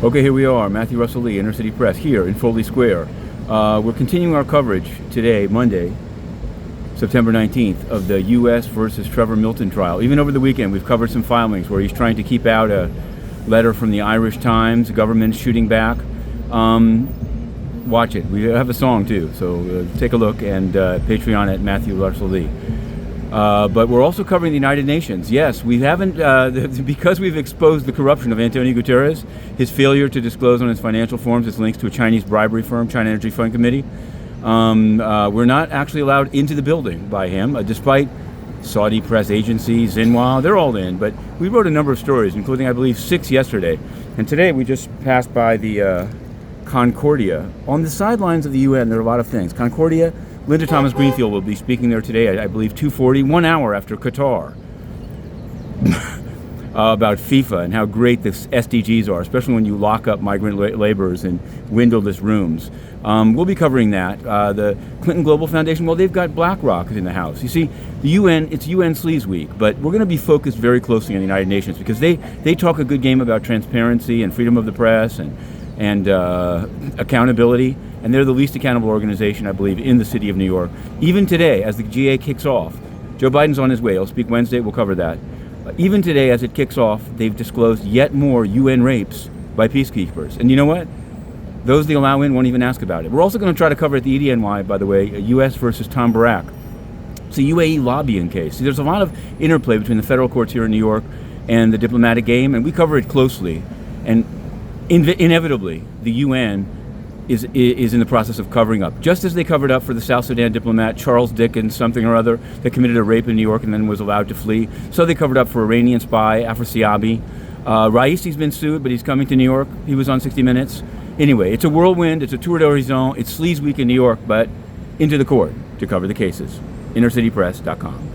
Okay, here we are, Matthew Russell Lee, Inner City Press, here in Foley Square. We're continuing our coverage today, Monday, September 19th, of the U.S. versus Trevor Milton trial. Even over the weekend, we've covered some filings where he's trying to keep out a letter from the Irish Times, the government shooting back. Watch it. We have a song, too, so take a look, and Patreon at Matthew Russell Lee. But we're also covering the United Nations. Yes, we haven't, because we've exposed the corruption of Antonio Guterres, his failure to disclose on his financial forms his links to a Chinese bribery firm, China Energy Fund Committee. We're not actually allowed into the building by him, despite Saudi press agency, Xinhua, they're all in. But we wrote a number of stories, including, I believe, 6 yesterday. And today we just passed by the Concordia. On the sidelines of the UN, there are a lot of things. Concordia, Linda Thomas-Greenfield will be speaking there today, I believe, 2:40, 1 hour after Qatar, about FIFA and how great the SDGs are, especially when you lock up migrant laborers in windowless rooms. We'll be covering that. The Clinton Global Foundation, well, they've got BlackRock in the house. You see, the UN, it's UN Sleaze Week, but we're going to be focused very closely on the United Nations because they talk a good game about transparency and freedom of the press and accountability. And they're the least accountable organization, I believe, in the city of New York. Even today, as the GA kicks off, Joe Biden's on his way. He'll speak Wednesday. We'll cover that. Even today, as it kicks off, they've disclosed yet more UN rapes by peacekeepers. And you know what? Those they allow in won't even ask about it. We're also going to try to cover at the EDNY, by the way, U.S. versus Tom Barrack. It's a UAE lobbying case. See, there's a lot of interplay between the federal courts here in New York and the diplomatic game, and we cover it closely. And inevitably, the UN is in the process of covering up. Just as they covered up for the South Sudan diplomat Charles Dickens something or other that committed a rape in New York and then was allowed to flee, so they covered up for Iranian spy Afrasiabi. Raisi's been sued, but he's coming to New York. He was on 60 Minutes. Anyway, it's a whirlwind, it's a tour d'horizon, it's Sleaze Week in New York, but into the court to cover the cases. InnerCityPress.com.